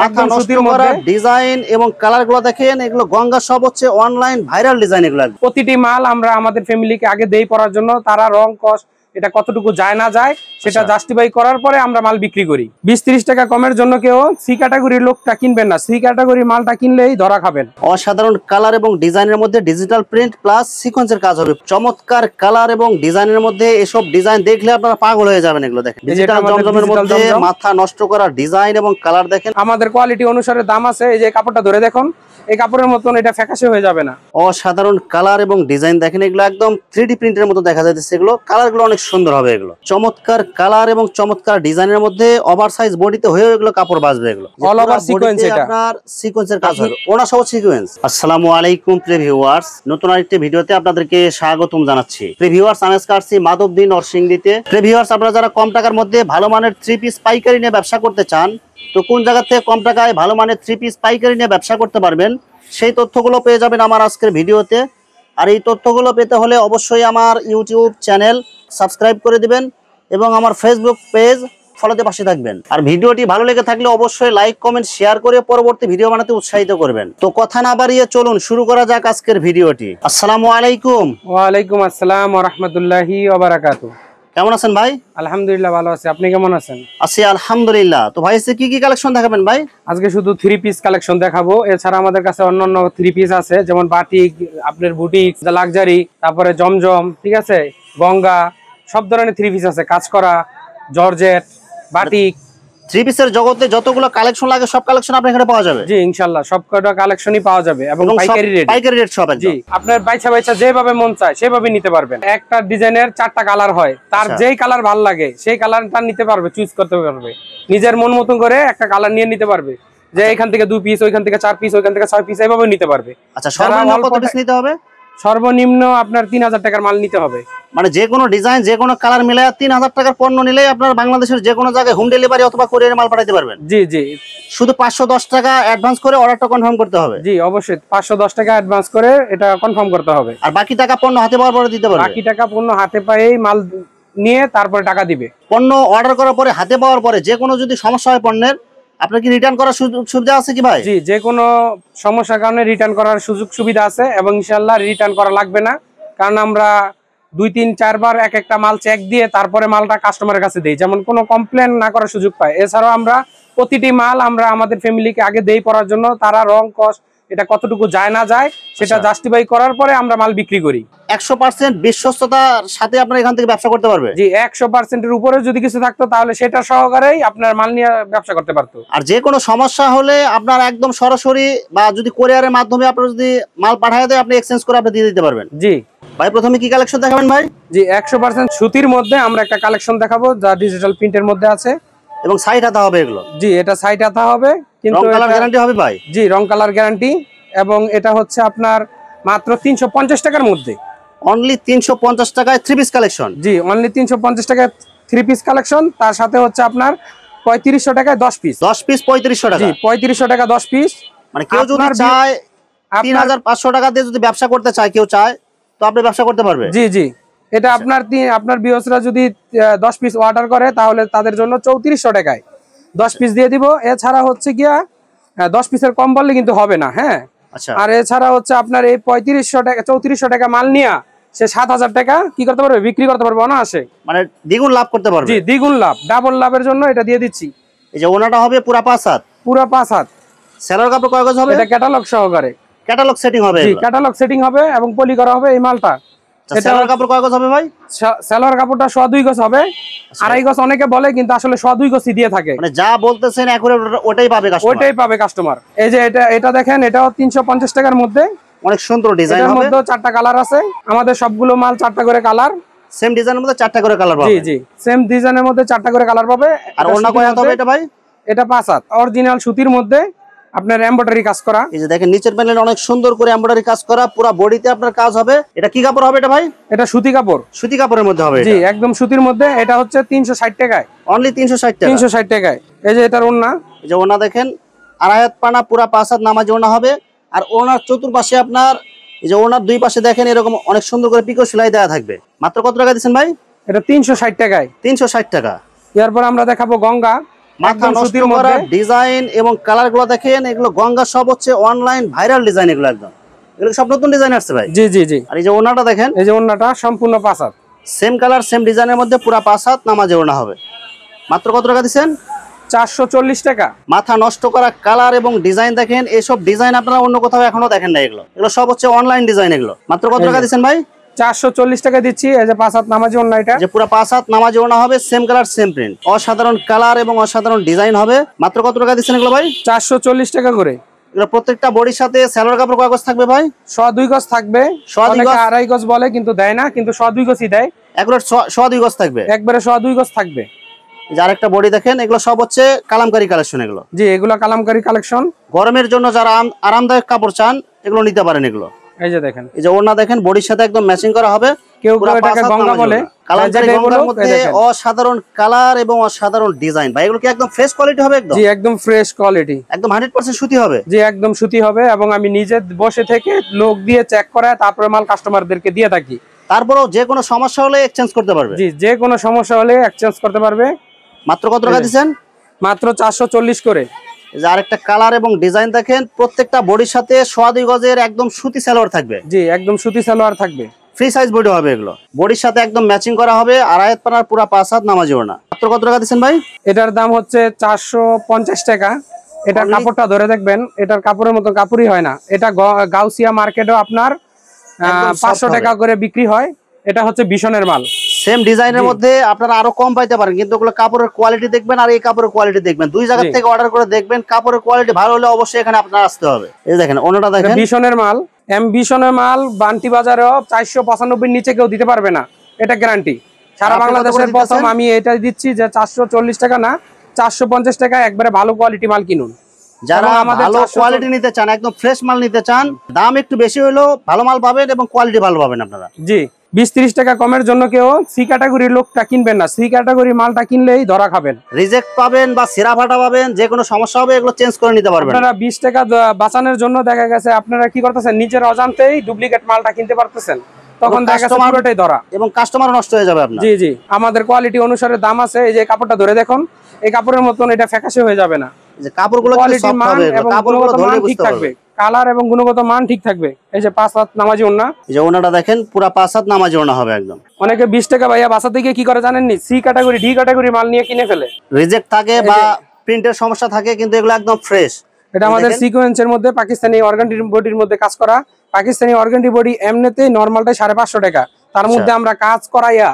মাথা নষ্ট করা ডিজাইন এবং কালারগুলো দেখেন, এগুলো গঙ্গা সব হচ্ছে অনলাইন ভাইরাল ডিজাইন। এগুলো প্রতিটি মাল আমরা আমাদের ফ্যামিলিকে আগে দেই পড়ার জন্য, তারা রং কস্ট এটা কতটুকু যায় না যায় সেটা জাস্টিফাই করার পরে আমরা মাল বিক্রি করি। 20-30 টাকা কমের জন্য কেউ সি ক্যাটাগরির লোকটা কিনবেন না, সি ক্যাটাগরির মালটা কিনলেই ধরা খাবেন। অসাধারণ কালার এবং ডিজাইনের মধ্যে ডিজিটাল প্রিন্ট প্লাস সিকোয়েন্সের কাজ হবে। চমৎকার কালার এবং ডিজাইনের মধ্যে এসব ডিজাইন দেখলে আপনারা পাগল হয়ে যাবেন। এগুলো দেখেন ডিজিটাল জমজমের মধ্যে মাথা নষ্ট করা ডিজাইন এবং কালার দেখেন। আমাদের কোয়ালিটি অনুসারে দাম আছে। এই যে কাপড়টা ধরে দেখুন, এই কাপড়ের মতন এটা ফ্যাকাশে হয়ে যাবে না। অসাধারণ কালার এবং ডিজাইন দেখেন, এগুলো একদম 3D প্রিন্টের মতো দেখা যাচ্ছে। এগুলো কালারগুলো অনেক সুন্দর হবে। এগুলো চমৎকার কালার এবং চমৎকার ডিজাইনের মধ্যে ওভারসাইজ বডিতে হয়ে এগুলো কাপড় বাঁচবে। এগুলো অল ওভার সিকোয়েন্স, এটা আপনার সিকোয়েন্সের কাজ হবে, ওনা সহ সিকোয়েন্স। আসসালামু আলাইকুম প্রিয় ভিউয়ার্স, নতুন আরেকটি ভিডিওতে আপনাদেরকে স্বাগতম জানাচ্ছি। প্রিয় ভিউয়ার্স, আমি আজকে আসছি মাধবদী নরসিংদীতে। প্রিয় ভিউয়ার্স, আপনারা যারা কম টাকার মধ্যে ভালো মানের 3 পিস পাইকারি নিয়ে ব্যবসা করতে চান, তো কোন জায়গা থেকে কম টাকায় ভালো মানের 3 পিস পাইকারি নিয়ে ব্যবসা করতে পারবেন সেই তথ্যগুলো পেয়ে যাবেন আমার আজকের ভিডিওতে। আর এই তথ্যগুলো পেতে হলে অবশ্যই আমার ইউটিউব চ্যানেল সাবস্ক্রাইব করে দিবেন এবং আমার ফেসবুক পেজ ফলোতে পাশে থাকবেন। আর ভিডিওটি ভালো লেগে থাকলে অবশ্যই লাইক কমেন্ট শেয়ার করে পরবর্তী ভিডিও বানাতে উৎসাহিত করবেন। তো কথা না বাড়িয়ে চলুন শুরু করা যাক আজকের ভিডিওটি। আসসালামু আলাইকুম। ওয়ালাইকুম আসসালাম ওয়া রাহমাতুল্লাহি ওয়া বারাকাতুহু। কেমন আছেন ভাই? আলহামদুলিল্লাহ ভালো আছি, আপনি কেমন আছেন? আছি আলহামদুলিল্লাহ। তো ভাই কি কি কালেকশন দেখাবেন ভাই? আজকে শুধু 3 পিস কালেকশন দেখাবো। এছাড়া আমাদের কাছে অন্যান্য 3 পিস আছে, যেমন বাটিক, আপনার বুটিক, লাক্সারি, তারপরে জমজম, ঠিক আছে, গঙ্গা, সব ধরনের 3 পিস আছে। কাজ করা জর্জেট, বাটিক, 3 পিসের জগতে যতগুলো কালেকশন লাগে সব কালেকশন আপনার এখানে পাওয়া যাবে। জি ইনশাআল্লাহ সবকটা কালেকশনই পাওয়া যাবে এবং পাইকারি রেট সব একদম। জি, আপনার বাইচা যেভাবে মন চায় সেভাবে নিতে পারবেন। একটা ডিজাইনের 4টা কালার হয়, তার যেই কালার ভালো লাগে সেই কালারটা নিতে পারবে, চুজ করতে পারবে, নিজের মন মতন করে একটা কালার নিয়ে নিতে পারবে। যে এখান থেকে 2 পিস, ওইখান থেকে 4 পিস, ওইখান থেকে 6 পিস, এইভাবে নিতে পারবে। আচ্ছা, সর্বনিম্ন কত পিস নিতে হবে? সর্বনিম্ন আপনার 3000 টাকার মাল নিতে হবে। মানে যে কোনো ডিজাইন যে কোনো কালার মিলায় 3000 টাকার পণ্য নিলেই আপনার বাংলাদেশের যে কোনো জায়গায় হোম ডেলিভারি অথবা কুরিয়ারে মাল পাঠাতে পারবেন। জি জি, শুধু 510 টাকা অ্যাডভান্স করে অর্ডারটা কনফার্ম করতে হবে। জি অবশ্যই 510 টাকা অ্যাডভান্স করে এটা কনফার্ম করতে হবে। আর বাকি টাকা পণ্য হাতে পাওয়ার পরে দিতে পারবে। বাকি টাকা পণ্য হাতে পেয়েই মাল নিয়ে তারপরে টাকা দিবে। পণ্য অর্ডার করার পরে হাতে পাওয়ার পরে যে কোনো যদি সমস্যা হয় পণ্যের, আপনার কি রিটার্ন করার সুবিধা আছে কি ভাই? জি, যে কোনো সমস্যার কারণে রিটার্ন করার সুযোগ সুবিধা আছে এবং ইনশাআল্লাহ রিটার্ন করা লাগবে না, কারণ আমরা 2-3-4 বার এক একটা মাল চেক দিয়ে তারপরে মালটা কাস্টমারের কাছে দেই, যেমন কোনো কমপ্লেন না করার সুযোগ পায়। এছাড়াও আমরা প্রতিটি মাল আমরা আমাদের ফ্যামিলিকে আগে দেই পড়ার জন্য, তারা রং কস্ট এটা কতটুকু যায় না যায় সেটা জাস্টিফাই করার পরে আমরা মাল বিক্রি করি। 100% বিশ্বস্ততার সাথে আপনারা এখান থেকে ব্যবসা করতে পারবে। জি, 100% এর উপরে যদি কিছু থাকতো তাহলে সেটা সহকারেই আপনার মাল নিয়ে ব্যবসা করতে পারতো। আর যে কোনো সমস্যা হলে আপনার একদম সরাসরি বা যদি কুরিয়ারের মাধ্যমে আপনারা যদি মাল পাঠিয়ে দেয়, আপনি এক্সচেঞ্জ করে আপনি দিয়ে দিতে পারবেন। জি ভাই, প্রথমে কি কালেকশন দেখাবেন ভাই? জি, 100% সুতির মধ্যে আমরা একটা কালেকশন দেখাবো যা ডিজিটাল প্রিন্টের মধ্যে আছে এবং সাইড হাতা হবে এগুলো। জি, এটা সাইড হাতা হবে, কিন্তু রং কালার গ্যারান্টি হবে ভাই? জি, রং কালার গ্যারান্টি। এবং এটা হচ্ছে আপনার মাত্র 350 টাকার মধ্যে, অনলি 350 টাকায় 3 পিস কালেকশন। জি, অনলি 350 টাকায় 3 পিস কালেকশন। তার সাথে হচ্ছে আপনার 3500 টাকায় 10 পিস। 10 পিস 3500 টাকা। জি, 3500 টাকা 10 পিস। মানে কেউ যদি চায় 3500 টাকা দিয়ে যদি ব্যবসা করতে চায়, কেউ চায় তো আপনি ব্যবসা করতে পারবে। জি জি, এটা আপনার ভিউয়ার্সরা যদি 10 পিস অর্ডার করে তাহলে তাদের জন্য 3400 টাকায় 10 পিস দিয়ে দিব। এছাড়া হচ্ছে গিয়া 10 পিসের কম বললে কিন্তু হবে না। হ্যাঁ, আচ্ছা। আর এছাড়া হচ্ছে আপনার এই 3500 টাকা 3400 টাকা মাল নিয়ে সে 7000 টাকা কি করতে পারবে, বিক্রি করতে পারবে অনায়াসে। মানে দ্বিগুণ লাভ করতে পারবে। জি, দ্বিগুণ লাভ, ডাবল লাভের জন্য এটা দিয়ে দিচ্ছি। এই যে ওনাটা হবে পুরো 5 হাত। পুরো 5 হাত। সেলার কাপড় কয় গজ হবে? এটা ক্যাটালগ সহকারে। ক্যাটালগ সেটিং হবে। জি, ক্যাটালগ সেটিং হবে এবং পলি করা হবে এই মালটা। এটা সেলার কাপড় কয় গজ হবে ভাই? সেলার কাপড়টা 2.5 গজ হবে। 2.5 গজ অনেকে বলে, কিন্তু আসলে 2.5 গজ দিয়ে থাকে। মানে যা বলতেছেন একুরেট ওটাই পাবে কাস্টমার। ওটাই পাবে কাস্টমার। এই যে এটা দেখেন, এটাও 350 টাকার মধ্যে অনেক সুন্দর ডিজাইন হবে। এর মধ্যে 4টা কালার আছে। আমাদের সবগুলো মাল 4টা করে কালার। সেম ডিজাইনের মধ্যে 4টা করে কালার পাবে। জি জি, সেম ডিজাইনের মধ্যে 4টা করে কালার পাবে। আর ওড়না কয় হাত হবে এটা ভাই? এটা 5 হাত, অরিজিনাল সুতির মধ্যে আপনার এমব্রয়ডারি কাজ করা। এই যে দেখেন নিচের প্যানেলে অনেক সুন্দর করে এমব্রয়ডারি কাজ করা, পুরো বডিতে আপনার কাজ হবে। এটা কি কাপড় হবে এটা ভাই? এটা সুতি কাপড়। সুতি কাপড়ের মধ্যে হবে। জি, একদম সুতির মধ্যে। এটা হচ্ছে 360 টাকায়। অনলি 360 টাকা। 360 টাকায়। এই যে এটার ওড়না। এই যে ওড়না দেখেন, 2.5 হাত পানা, পুরো 5 হাত নামাজি ওড়না হবে। আর ওড়নার চতুর্পাশে আপনার এই যে ওড়নার দুই পাশে দেখেন এরকম অনেক সুন্দর করে পিকো সেলাই দেওয়া থাকবে। মাত্র কত টাকা দিচ্ছেন ভাই? এটা 360 টাকায়। 360 টাকা। এরপর আমরা দেখাবো গঙ্গা। মাথা নষ্ট করা ডিজাইন এবং কালার গুলো দেখেন, এগুলো গঙ্গা সব হচ্ছে অনলাইন ভাইরাল ডিজাইন, এগুলো একদম এগুলো সব নতুন ডিজাইন আসছে ভাই। জি জি জি। আর এই যে ওনাটা দেখেন, এই যে ওনাটা সম্পূর্ণ 5 হাত, সেম কালার সেম ডিজাইনের মধ্যে পুরো 5 হাত নামাজে ওনা হবে। মাত্র কত টাকা দিচ্ছেন? 440 টাকা। মাথা নষ্ট করা কালার এবং ডিজাইন দেখেন, এইসব ডিজাইন আপনারা অন্য কোথাও এখনো দেখেন না, এগুলো এগুলো সব হচ্ছে অনলাইন ডিজাইন। এগুলো মাত্র কত টাকা দিচ্ছেন ভাই? 440 টাকা দিচ্ছি। এই যে 5 হাত নামাজি ওড়না, এটা যে পুরো 5 হাত নামাজি ওড়না হবে, সেম কালার সেম প্রিন্ট, অসাধারণ কালার এবং অসাধারণ ডিজাইন হবে। মাত্র কত টাকা দিচ্ছেন এগুলো ভাই? 440 টাকা করে। এগুলো প্রত্যেকটা বডির সাথে সালোয়ার কাপড় কয় গজ থাকবে ভাই? 102 গজ থাকবে। অনেকে 2.5 গজ বলে কিন্তু দেয় না, কিন্তু 102 গজই দেয়। একবারে 102 গজ থাকবে, একবারে 102 গজ থাকবে। এই যে আরেকটা বডি দেখেন, এগুলো সব হচ্ছে কালামকারী কালেকশন। এগুলো জি, এগুলো কালামকারী কালেকশন। গরমের জন্য যারা আরামদায়ক কাপড় চান, এগুলো নিতে পারেন। এগুলো এই যে দেখেন, এই যে ওড়না দেখেন, বডির সাথে একদম ম্যাচিং করা হবে। কেউ কেউ এটাকে গঙ্গা বলে, কালামকারী গঙ্গার মধ্যে অসাধারণ কালার এবং অসাধারণ ডিজাইন। ভাই এগুলো কি একদম ফ্রেশ কোয়ালিটি হবে? একদম জি, একদম ফ্রেশ কোয়ালিটি, একদম 100% সুতি হবে। জি, একদম সুতি হবে। এবং আমি নিজে বসে থেকে লোক দিয়ে চেক করায় তারপরে মাল কাস্টমারদেরকে দিয়ে থাকি। তারপরেও যে কোনো সমস্যা হলে এক্সচেঞ্জ করতে পারবে। জি, যে কোনো সমস্যা হলে এক্সচেঞ্জ করতে পারবে। মাত্র কত টাকা দিচ্ছেন? মাত্র 440 করে। এই যে আরেকটা কালার এবং ডিজাইন দেখেন, প্রত্যেকটা বডির সাথে 102 গজের একদম সুতি সালোয়ার থাকবে। জি, একদম সুতি সালোয়ার থাকবে। ফ্রি সাইজ বডি হবে এগুলো, বডির সাথে একদম ম্যাচিং করা হবে। আড়াইহাত পানার পুরো 5 হাত নামাজি ওড়না। মাত্র কত টাকা দিচ্ছেন ভাই? এটার দাম হচ্ছে 450 টাকা। এটার কাপড়টা ধরে দেখবেন, এটার কাপড়ের মতো কাপড়ই হয় না। এটা গাউসিয়া মার্কেটেও আপনার 500 টাকা করে বিক্রি হয়। এটা হচ্ছে বিশনের মাল। সেম ডিজাইনের মধ্যে আপনারা আরো কম পাইতে পারেন, কিন্তু ওগুলো কাপড়ের কোয়ালিটি দেখবেন আর এই কাপড়ের কোয়ালিটি দেখবেন, দুই জায়গা থেকে অর্ডার করে দেখবেন। কাপড়ের কোয়ালিটি ভালো হলে অবশ্যই এখানে আপনার আসতে হবে। এই দেখেন ওনাটা দেখেন, বিশনের মাল, বিশনের মাল বান্টি বাজারেও 495 নিচে কেউ দিতে পারবে না, এটা গ্যারান্টি। সারা বাংলাদেশের প্রথম আমি এটা দিচ্ছি যে 440 টাকা না, 450 টাকা। একবারে ভালো কোয়ালিটি মাল কিনুন। যারা ভালো কোয়ালিটি নিতে চান, একদম ফ্রেশ মাল নিতে চান, দাম একটু বেশি হলেও ভালো মাল পাবেন এবং কোয়ালিটি ভালো পাবেন আপনারা। জি, 20-30 টাকা কমের জন্য কেউ সি ক্যাটাগরির লোকটা কিনবেন না। সি ক্যাটাগরির মালটা কিনলেই ধরা খাবেন, রিজেক্ট পাবেন বা সেরা ফাটা পাবেন, যে কোনো সমস্যা হবে এগুলো চেঞ্জ করে নিতে পারবেন। আপনারা 20 টাকা বাঁচানোর জন্য দেখা গেছে আপনারা কি করতেছেন, নিজের অজান্তেই ডুপ্লিকেট মালটা কিনতে পারতেছেন, তখন দেখা গেছে পুরোটাই ধরা এবং কাস্টমার নষ্ট হয়ে যাবে আপনার। জি জি, আমাদের কোয়ালিটি অনুসারে দাম আছে। এই যে কাপড়টা ধরে দেখুন, এই কাপড়ের মতন এটা ফ্যাকাশে হয়ে যাবে না। যে কাপড়গুলো কোয়ালিটি মান এবং গুণগত মান ঠিক থাকবে, কালার এবং গুণগত মান ঠিক থাকবে। এই যে 5 হাত নামাজি ওড়না, এই যে ওড়নাটা দেখেন, পুরো 5 হাত নামাজি ওড়না হবে একদম। অনেকে 20 টাকা ভাইয়া বাঁচাতে গিয়ে কি করে জানেননি, সি ক্যাটাগরি ডি ক্যাটাগরি মাল নিয়ে কিনে ফেলে। রিজেক্ট থাকে বা প্রিন্টের সমস্যা থাকে, কিন্তু এগুলো একদম ফ্রেশ। এটা আমাদের সিকোয়েন্সের মধ্যে পাকিস্তানি অর্গানটি বডির মধ্যে কাজ করা। পাকিস্তানি অর্গানটি বডি এমনিতেই নরমালটাই 550 টাকা, তার মধ্যে আমরা কাজ করাইয়া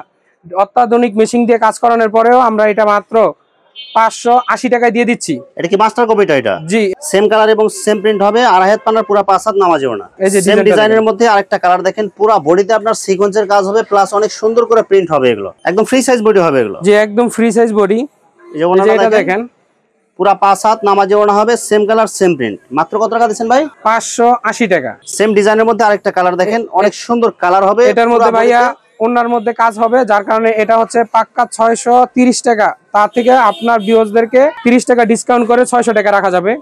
অত্যাধুনিক মেশিন দিয়ে কাজ করানোর পরেও আমরা এটা মাত্র 580 টাকায় দিয়ে দিচ্ছি। এটা কি মাস্টার কপিটা? এটা জি, সেম কালার এবং সেম প্রিন্ট হবে। আড়াইহাত পানার পুরো 5 হাত নামাজি ওড়না। এই যে সেম ডিজাইনের মধ্যে আরেকটা কালার দেখেন, পুরো বডিতে আপনার সিকোয়েন্সের কাজ হবে, প্লাস অনেক সুন্দর করে প্রিন্ট হবে। এগুলো একদম ফ্রি সাইজ বডি হবে এগুলো। জি, একদম ফ্রি সাইজ বডি। এই যে ওড়নাটা দেখেন, পুরো 5 হাত নামাজি ওড়না হবে, সেম কালার সেম প্রিন্ট। মাত্র কত টাকা দিচ্ছেন ভাই? 580 টাকা। সেম ডিজাইনের মধ্যে আরেকটা কালার দেখেন, অনেক সুন্দর কালার হবে। এটার মধ্যে ভাইয়া ওনার মধ্যে কাজ হবে, যার কারণে এটা হচ্ছে পাক্কা 630 টাকা। তার থেকে আপনার ভিউয়ারদেরকে 30 টাকা ডিসকাউন্ট করে 600 টাকা রাখা যাবে।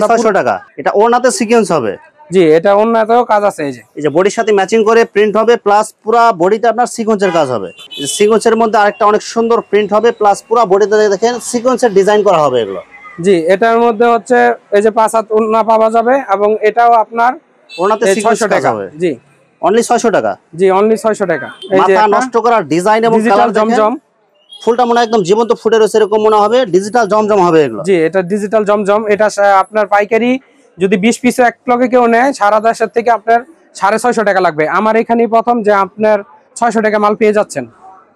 600 টাকা। এটা ওড়নাতে সিকোয়েন্স হবে। জি, এটা ওড়নাতেও কাজ আছে। এই যে বডির সাথে ম্যাচিং করে প্রিন্ট হবে, প্লাস পুরো বডিতে আপনার সিকোয়েন্সের কাজ হবে। সিকোয়েন্সের মধ্যে আরেকটা অনেক সুন্দর প্রিন্ট হবে, প্লাস পুরো বডিতে দেখেন সিকোয়েন্সের ডিজাইন করা হবে এগুলো। জি, এটার মধ্যে হচ্ছে এই যে 5 হাত ওড়না পাওয়া যাবে, এবং এটাও আপনার ওড়নাতে 600 টাকা হবে। জি, অনলি 600 টাকা। জি, অনলি 600 টাকা। এই যে মাথা নষ্ট করা ডিজাইন এবং কালার জমজম, ফুলটা মনে একদম জীবন্ত ফুটে রয়েছে এরকম মনে হবে, ডিজিটাল জমজম হবে এগুলো। জি, এটা ডিজিটাল জমজম। এটা আপনার পাইকারি যদি 20 পিস এক লগে কেউ নেয়, সারা দেশের থেকে আপনার 650 টাকা লাগবে। আমার এখানেই প্রথম যে আপনার 600 টাকা মাল পেয়ে যাচ্ছেন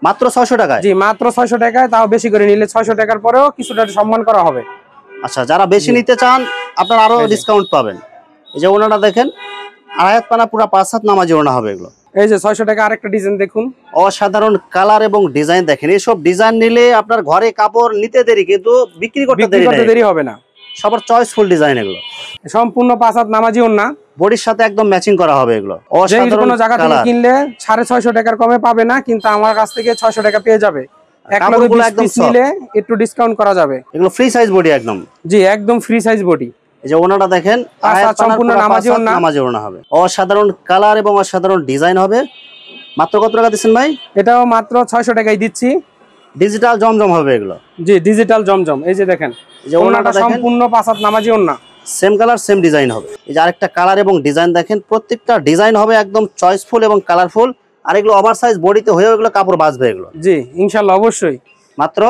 মাত্র 600 টাকায়। জি, মাত্র 600 টাকায়, তাও বেশি করে নিলে 600 টাকার পরেও কিছুটা সম্মান করা হবে। আচ্ছা, যারা বেশি নিতে চান আপনারা আরো ডিসকাউন্ট পাবেন। এই যে ওনাটা দেখেন, আড়াইহাত পানা পুরো 5 হাত নামাজি ওড়না হবে এগুলো। এই যে 600 টাকা আরেকটা ডিজাইন দেখুন, অসাধারণ কালার এবং ডিজাইন দেখেন। এইসব ডিজাইন নিলে আপনার ঘরে কাপড় নিতে দেরি, কিন্তু বিক্রি করতে দেরি হবে না। সবার চয়েসফুল ডিজাইন এগুলো। সম্পূর্ণ 5 হাত নামাজি ওড়না, বডির সাথে একদম ম্যাচিং করা হবে এগুলো। অসাধারণ। কোনো জায়গা থেকে কিনলে 650 টাকার কমে পাবে না, কিন্তু আমার কাছ থেকে 600 টাকা পেয়ে যাবে। এক লগে 20 পিস নিলে একটু ডিসকাউন্ট করা যাবে। এগুলো ফ্রি সাইজ বডি একদম। জি, একদম ফ্রি সাইজ বডি। এই যে ওনাটা দেখেন, সম্পূর্ণ নামাজি ওড়না হবে। অসাধারণ কালার এবং অসাধারণ ডিজাইন হবে। মাত্র কত টাকা দিচ্ছেন ভাই? এটাও মাত্র 600 টাকায় দিচ্ছি। ডিজিটাল জমজম হবে এগুলো। জি ডিজিটাল জমজম। এই যে দেখেন, এই যে ওনাটা সম্পূর্ণ 5 হাত নামাজি ওন্না, সেম কালার সেম ডিজাইন হবে। এই যে আরেকটা কালার এবং ডিজাইন দেখেন, প্রত্যেকটা ডিজাইন হবে একদম চয়েসফুল এবং কালারফুল। আর এগুলো ওভার সাইজ বডিতে হয়েও এগুলো কাপড় বাঁচবে এগুলো। জি ইনশাআল্লাহ অবশ্যই। মাত্র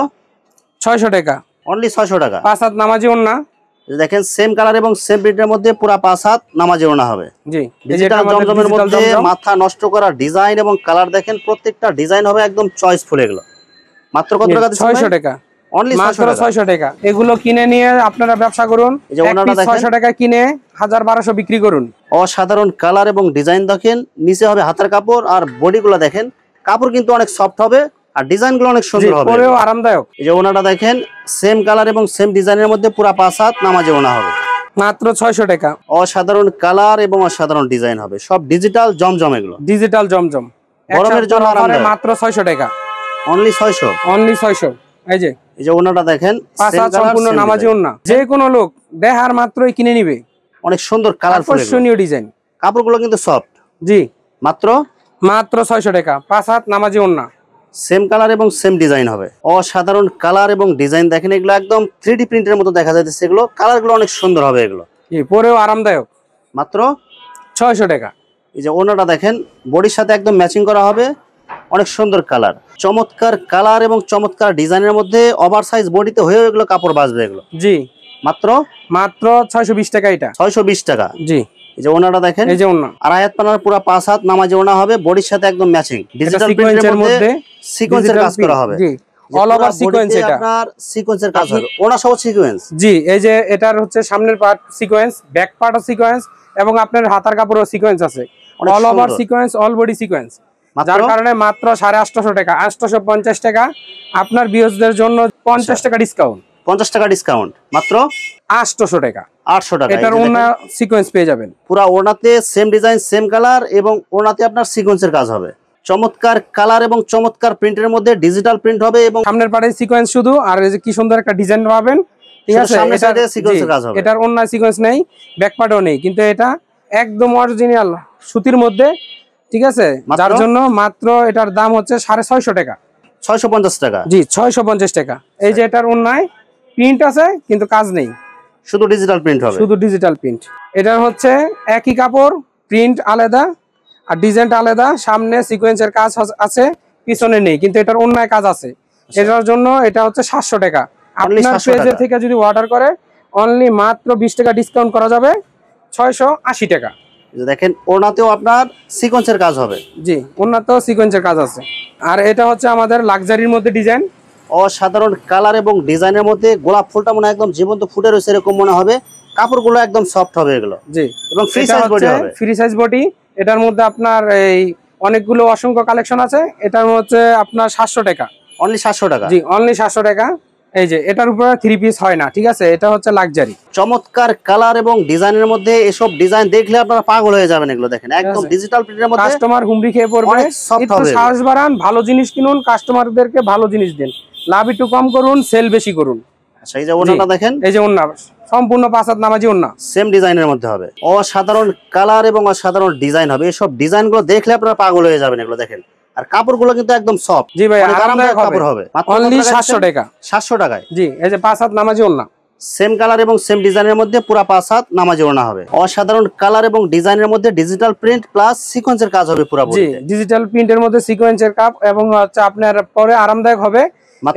600 টাকা, অনলি 600 টাকা। 5 হাত নামাজি ওন্না। দেখেন সেম কালার এবং সেম প্রিন্টের মধ্যে পুরো 5 হাত নামাজি ওড়না হবে। জি ডিজিটাল জমজমের মধ্যে মাথা নষ্ট করা ডিজাইন এবং কালার দেখেন, প্রত্যেকটা ডিজাইন হবে একদম চয়েসফুল এগুলো। মাত্র কত টাকা? 600 টাকা, অনলি মাত্র 600 টাকা। এগুলো কিনে নিয়ে আপনারা ব্যবসা করুন। এই যে ওনাটা দেখেন 600 টাকা কিনে 1200 বিক্রি করুন। অসাধারণ কালার এবং ডিজাইন দেখেন, নিচে হবে হাতের কাপড় আর বডিগুলো দেখেন, কাপড় কিন্তু অনেক সফট হবে আর ডিজাইনগুলো অনেক সুন্দর হবে, পরেও আরামদায়ক। এই যে ওনাটা দেখেন সেম কালার এবং সেম ডিজাইনের মধ্যে পুরো 5 হাত নামাজি ওড়না হবে। মাত্র 600 টাকা। অসাধারণ কালার এবং অসাধারণ ডিজাইন হবে, সব ডিজিটাল জমজম এগুলো। ডিজিটাল জমজম গরমের জন্য আরামদায়ক। মাত্র 600 টাকা, অনলি 600। অনলি 600। এই যে ওনাটা দেখেন 5 হাত সম্পূর্ণ নামাজি ওন্না। যে কোনো লোক দেখার মাত্রই কিনে নিবে। অনেক সুন্দর কালারফুল আকর্ষণীয় ডিজাইন, কাপড়গুলো কিন্তু সফট। জি মাত্র 600 টাকা, 5 হাত নামাজি ওন্না। সেম কালার এবং সেম ডিজাইন হবে। অসাধারণ কালার এবং ডিজাইন দেখেন, এগুলো একদম 3D প্রিন্টের মতো দেখা যাচ্ছে। এগুলো কালারগুলো অনেক সুন্দর হবে এগুলো। জি পরেও আরামদায়ক। মাত্র 600 টাকা। এই যে ওনাটা দেখেন বডির সাথে একদম ম্যাচিং করা হবে, অনেক সুন্দর কালার, চমৎকার কালার এবং চমৎকার ডিজাইনের মধ্যে ওভার সাইজ বডিতে হয়েও এগুলো কাপড় বাঁচবে এগুলো। জি মাত্র 620 টাকা। এটা 620 টাকা। জি এই যে ওনাটা দেখেন, এই যে ওন্না আড়াই হাত পানার পুরো 5 হাত নামাজি ওড়না হবে, বডির সাথে একদম ম্যাচিং। ডিজিটাল প্রিন্টের মধ্যে সিকোয়েন্সের কাজ করা হবে। জি অল ওভার সিকোয়েন্স। এটা আপনার সিকোয়েন্সের কাজ হবে, ওড়না সহ সিকোয়েন্স। জি এই যে এটার হচ্ছে সামনের পার্ট সিকোয়েন্স, ব্যাক পার্টও সিকোয়েন্স এবং আপনার হাতার কাপড়ও সিকোয়েন্স আছে। All over sequence, all body sequence, যার কারণে মাত্র 850 টাকা, 850 টাকা। আপনার ভিউয়ারদের জন্য 50 টাকা ডিসকাউন্ট। 50 টাকা ডিসকাউন্ট, মাত্র 800 টাকা। 800 টাকা। এটার ওড়না সিকোয়েন্স পেয়ে যাবেন। পুরো ওড়নাতে সেম ডিজাইন সেম কালার এবং ওড়নাতে আপনার সিকোয়েন্সের কাজ হবে। চমৎকার কালার এবং চমৎকার প্রিন্টের মধ্যে ডিজিটাল প্রিন্ট হবে এবং সামনের পাড়ে সিকোয়েন্স শুধু, আর এই যে কি সুন্দর একটা ডিজাইন পাবেন। ঠিক আছে, সামনের সাইডে সিকোয়েন্সের কাজ হবে। এটার ওড়না সিকোয়েন্স নেই, ব্যাক পার্টও নেই, কিন্তু এটা একদম অরিজিনাল সুতির মধ্যে। ঠিক আছে, যার জন্য মাত্র এটার দাম হচ্ছে 650 টাকা। 650 টাকা। জি 650 টাকা। এই যে এটার ওড়নায় প্রিন্ট আছে কিন্তু কাজ নেই, শুধু ডিজিটাল প্রিন্ট হবে, শুধু ডিজিটাল প্রিন্ট। এটার হচ্ছে একই কাপড়, প্রিন্ট আলাদা আর ডিজাইনটা আলাদা। সামনে সিকোয়েন্সের কাজ আছে, পিছনে নেই, কিন্তু এটার ওড়নায় কাজ আছে। এটার জন্য এটা হচ্ছে 700 টাকা। আপনার পেজের থেকে যদি অর্ডার করে অনলি মাত্র 20 টাকা ডিসকাউন্ট করা যাবে, 680 টাকা। দেখেন ওড়নাতেও আপনার সিকোয়েন্সের কাজ হবে। জি ওড়নাতেও সিকোয়েন্সের কাজ আছে। আর এটা হচ্ছে আমাদের লাক্সারির মধ্যে ডিজাইন, অসাধারণ কালার এবং ডিজাইনের মধ্যে গোলাপ ফুলটা মনে একদম জীবন্ত ফুটে রয়েছে এরকম মনে হবে। কাপড়গুলো একদম সফট হবে এগুলো। জি এবং ফ্রি সাইজ বডি হবে। Free size body. এটার মধ্যে আপনার এই অনেকগুলো অসংখ্য কালেকশন আছে। এটার হচ্ছে আপনার 700 টাকা, অনলি 700 টাকা। জি অনলি 700 টাকা। এই যে এটার উপরে 3 পিস হয় না, ঠিক আছে, এটা হচ্ছে লাক্সারি। চমৎকার কালার এবং ডিজাইনের মধ্যে এসব ডিজাইন দেখলে আপনারা পাগল হয়ে যাবেন এগুলো দেখেন, একদম ডিজিটাল প্রিন্টের মধ্যে। কাস্টমার হুমড়ি খেয়ে পড়বে। একটু সাহস বাড়ান, ভালো জিনিস কিনুন, কাস্টমারদেরকে ভালো জিনিস দিন, লাভ একটু কম করুন, সেল বেশি করুন। আচ্ছা এই যে ওড়নাটা দেখেন, এই যে ওড়না সম্পূর্ণ 5 হাত নামাজি ওড়না, সেম ডিজাইনের মধ্যে হবে। অসাধারণ কালার এবং অসাধারণ ডিজাইন হবে। এসব ডিজাইনগুলো দেখলে আপনারা পাগল হয়ে যাবেন এগুলো দেখেন। আর কাপড়গুলো কিন্তু একদম সফট। জি ভাই আরামদায়ক কাপড় হবে। অনলি 700 টাকা। 700 টাকায়। জি এই যে 5 হাত নামাজি ওড়না, সেম কালার এবং সেম ডিজাইনের মধ্যে পুরো 5 হাত নামাজি ওড়না হবে। অসাধারণ কালার এবং ডিজাইনের মধ্যে ডিজিটাল প্রিন্ট প্লাস সিকোয়েন্সের কাজ হবে পুরো বডিতে। জি ডিজিটাল প্রিন্টের মধ্যে সিকোয়েন্সের কাজ এবং হচ্ছে আপনার পরে আরামদায়ক হবে।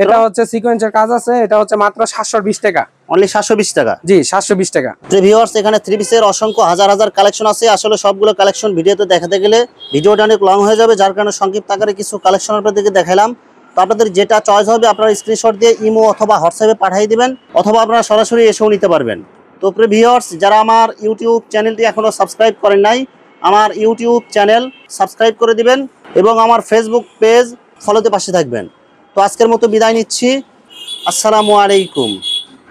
এটা হচ্ছে সিকোয়েন্সের কাজ আছে। এটা হচ্ছে মাত্র 720 টাকা, অনলি 720 টাকা। জি 720 টাকা। ভিউয়ার্স এখানে 3 পিসের অসংখ্য হাজার হাজার কালেকশন আছে। আসলে সবগুলো কালেকশন ভিডিওতে দেখাতে গেলে ভিডিওটা অনেক লং হয়ে যাবে, যার কারণে সংক্ষিপ্ত আকারে কিছু কালেকশন আপনাদেরকে দেখালাম। তো আপনাদের যেটা চয়েস হবে আপনারা স্ক্রিনশট দিয়ে ইমো অথবা হোয়াটসঅ্যাপে পাঠিয়ে দিবেন, অথবা আপনারা সরাসরি এসেও নিতে পারবেন। তো ভিউয়ার্স যারা আমার ইউটিউব চ্যানেলটি এখনো সাবস্ক্রাইব করেন নাই, আমার ইউটিউব চ্যানেল সাবস্ক্রাইব করে দিবেন এবং আমার ফেসবুক পেজ ফলোতে পাশে থাকবেন। তো আজকের মতো বিদায় নিচ্ছি। আসসালামু আলাইকুম।